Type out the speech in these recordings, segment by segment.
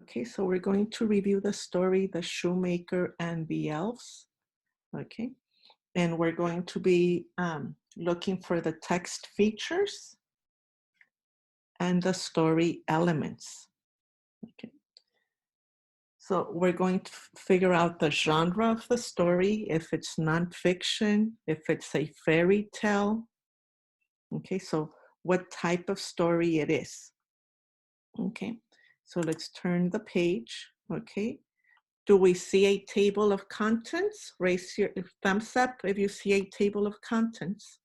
Okay, so we're going to review the story, The Shoemaker and the Elves. Okay, and we're going to be looking for the text features and the story elements. Okay, so we're going to figure out the genre of the story, if it's nonfiction, if it's a fairy tale. Okay, so what type of story it is. Okay, so let's turn the page. Okay, do we see a table of contents? Raise your thumbs up if you see a table of contents.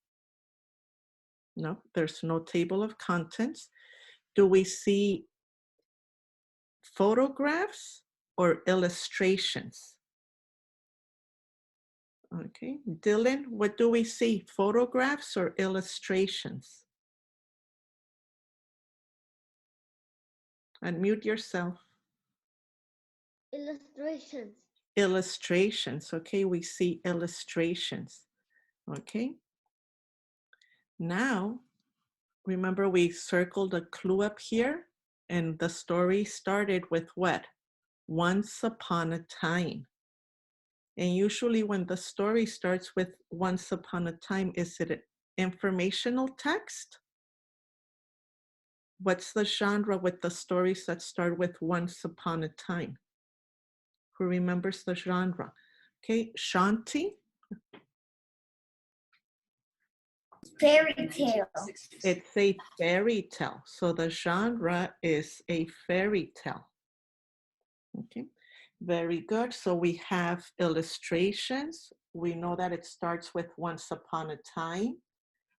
No, there's no table of contents. Do we see photographs or illustrations? Okay, Dylan, what do we see? Photographs or illustrations? Unmute yourself. Illustrations. Illustrations, okay, we see illustrations, okay? Now, remember we circled a clue up here and the story started with what? Once upon a time. And usually when the story starts with once upon a time, is it an informational text? What's the genre with the stories that start with once upon a time? Who remembers the genre? Okay, Shanti? Fairy tale. It's a fairy tale. So the genre is a fairy tale. Okay, very good. So we have illustrations. We know that it starts with once upon a time.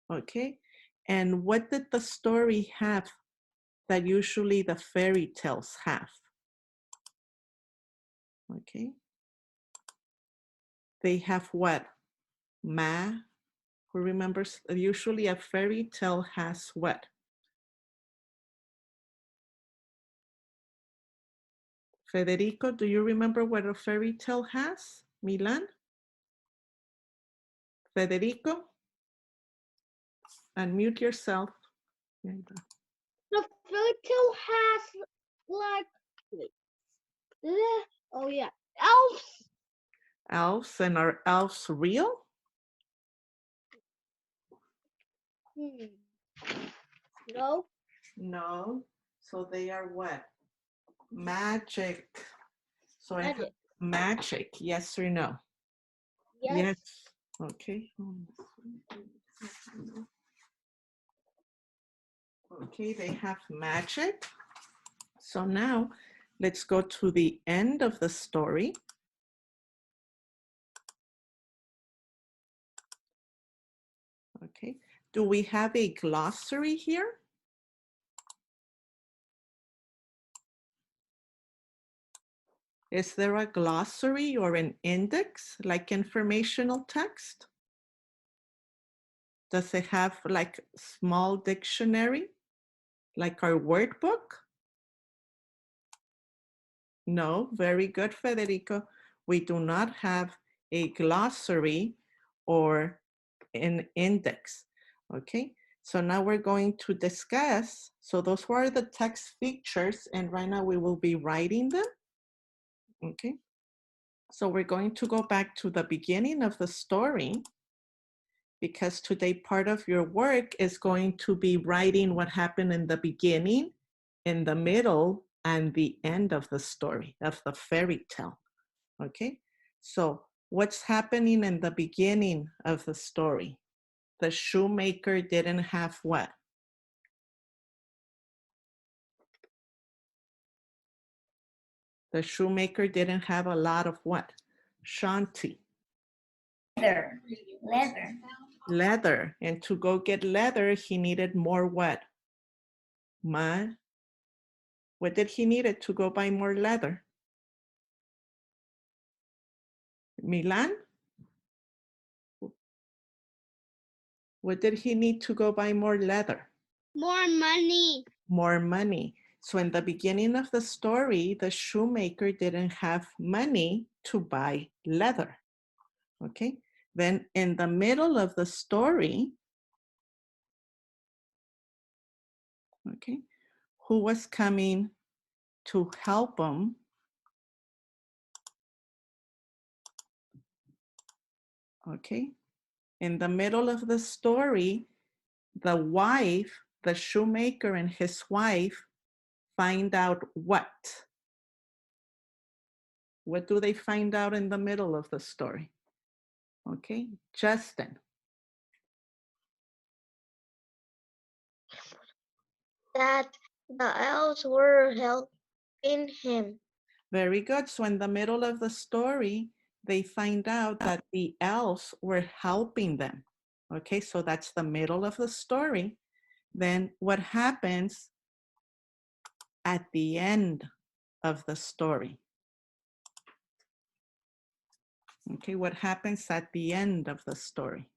Okay, and what did the story have that usually the fairy tales have? Okay, they have what? Who remembers? Usually a fairy tale has what? Federico, do you remember what a fairy tale has? Milan? Federico? Unmute yourself. The fairy tale has like, oh yeah, elves. Elves, and are elves real? No. No. So they are what? Magic. So I have magic, yes or no? Yes. Okay. Okay, they have magic. So now let's go to the end of the story. Okay, do we have a glossary here? Is there a glossary or an index like informational text? Does it have like small dictionary, like our word book? No, very good, Federico. We do not have a glossary or an index, okay? So now we're going to discuss, so those were the text features, and right now we will be writing them, okay? So we're going to go back to the beginning of the story, because today part of your work is going to be writing what happened in the beginning, in the middle, and the end of the story, of the fairy tale, okay? So what's happening in the beginning of the story? The shoemaker didn't have what? The shoemaker didn't have a lot of what? Shanti. Leather. Leather. And to go get leather, he needed more what? What did he need to go buy more leather? Milan? What did he need to go buy more leather? More money. More money. So in the beginning of the story, the shoemaker didn't have money to buy leather. Okay. Then in the middle of the story, okay, who was coming to help them okay? In the middle of the story, the wife, the shoemaker and his wife find out what? What do they find out in the middle of the story? Okay, Justin. That the elves were helping him. Very good. So in the middle of the story, they find out that the elves were helping them. Okay, so that's the middle of the story. Then what happens at the end of the story? Okay, what happens at the end of the story?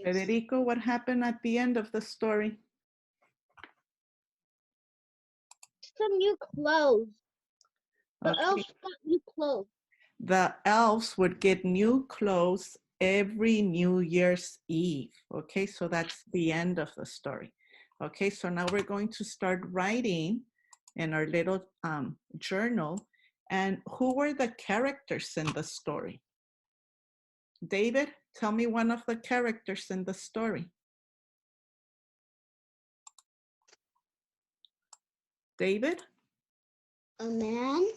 Federico, what happened at the end of the story? Some new clothes. The Okay. elves got new clothes. The elves would get new clothes every New Year's Eve. Okay, so that's the end of the story. Okay, so now we're going to start writing in our little journal. And who were the characters in the story? David, tell me one of the characters in the story. David? A man.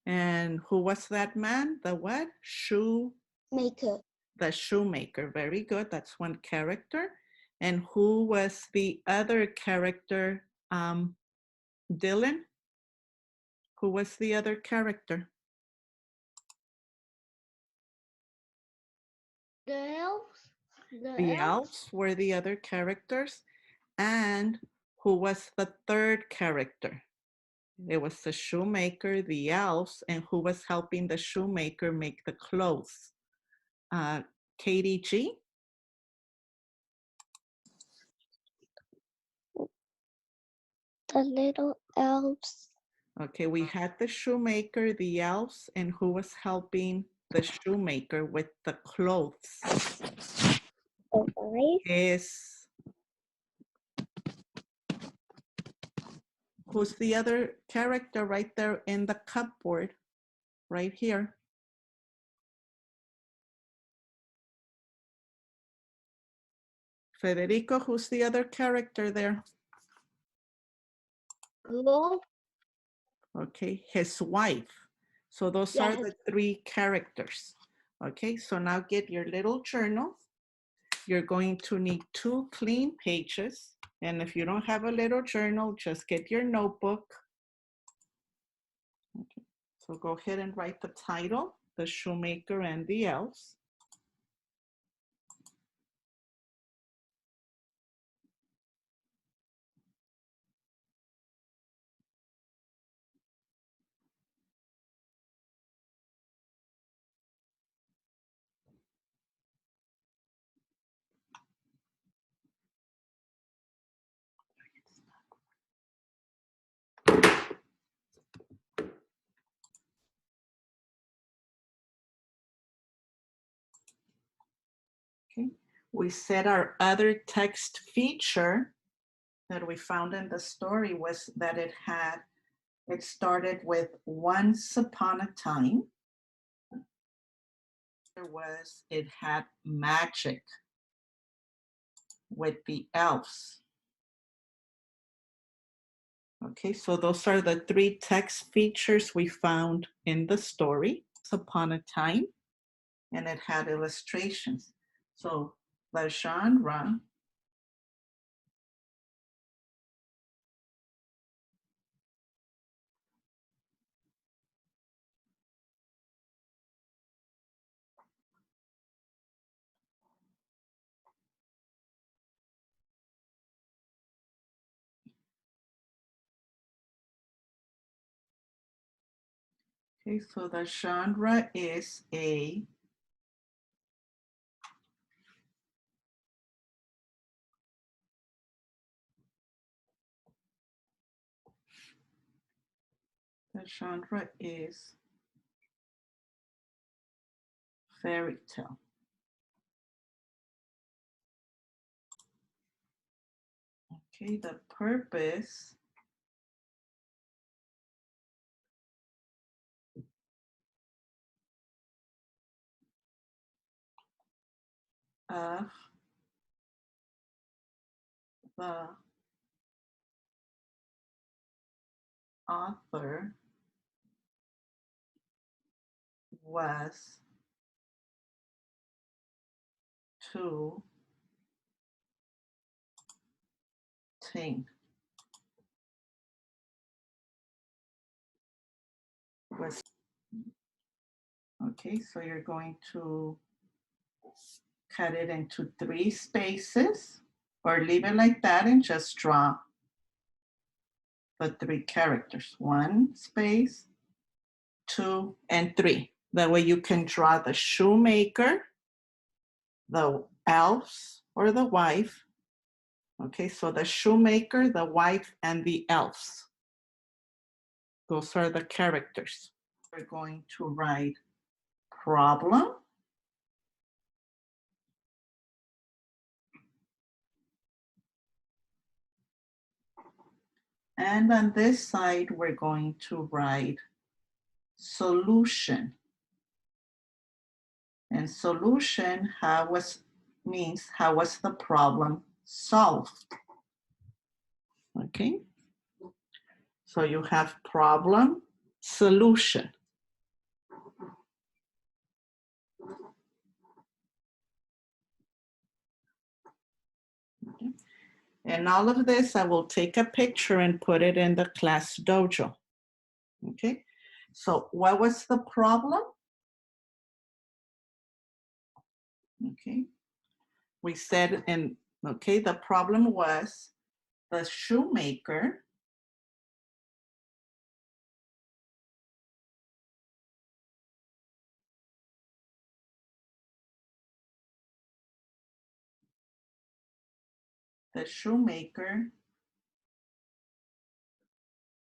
And who was that man? The what? Maker. The shoemaker. Very good. That's one character. And who was the other character? Dylan? Who was the other character? The elves. The elves were the other characters. And who was the third character? It was the shoemaker, the elves, and who was helping the shoemaker make the clothes? Katie G? The little elves. Okay, we had the shoemaker, the elves, and who was helping the shoemaker with the clothes? The wife. Who's the other character right there in the cupboard, right here? Federico, who's the other character there? Hello. Okay, his wife. So those are Yes. the three characters. Okay, so now get your little journal. You're going to need 2 clean pages. And if you don't have a little journal, just get your notebook. Okay. So go ahead and write the title, The Shoemaker and the Elves. Okay. We said our other text feature that we found in the story was that it started with once upon a time. It had magic with the elves. Okay, so those are the 3 text features we found in the story. Once upon a time, and it had illustrations. So the genre okay, so the genre is the genre is fairy tale. Okay, the purpose of the author was to think. Okay, so you're going to cut it into 3 spaces or leave it like that and just draw the 3 characters. 1 space, 2, and 3. That way you can draw the shoemaker, the elves, or the wife. Okay, so the shoemaker, the wife, and the elves. Those are the characters. We're going to write problem. And on this side, we're going to write solution. And solution, means how was the problem solved? Okay. So you have problem, solution. Okay. And all of this, I will take a picture and put it in the class dojo. Okay. So what was the problem? Okay. We said the problem was the shoemaker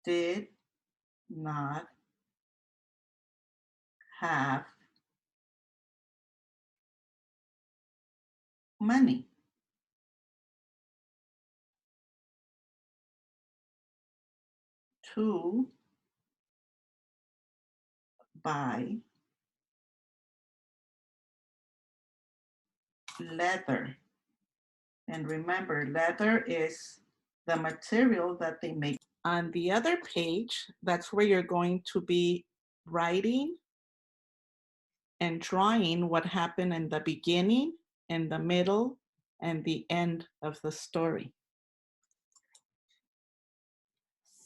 did not have money to buy leather. And remember, leather is the material that they make. On the other page, that's where you're going to be writing and drawing what happened in the beginning, in the middle, and the end of the story.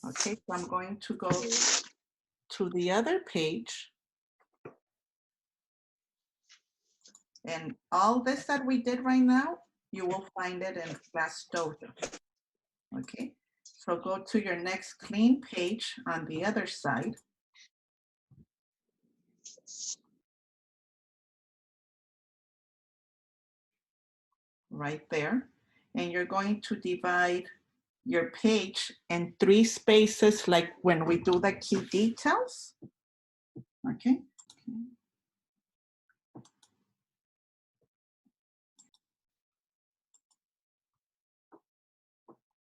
Okay, so I'm going to go to the other page. And all this that we did right now, you will find it in Class Dojo. Okay, so go to your next clean page on the other side. Right there. And you're going to divide your page in 3 spaces like when we do the key details. Okay,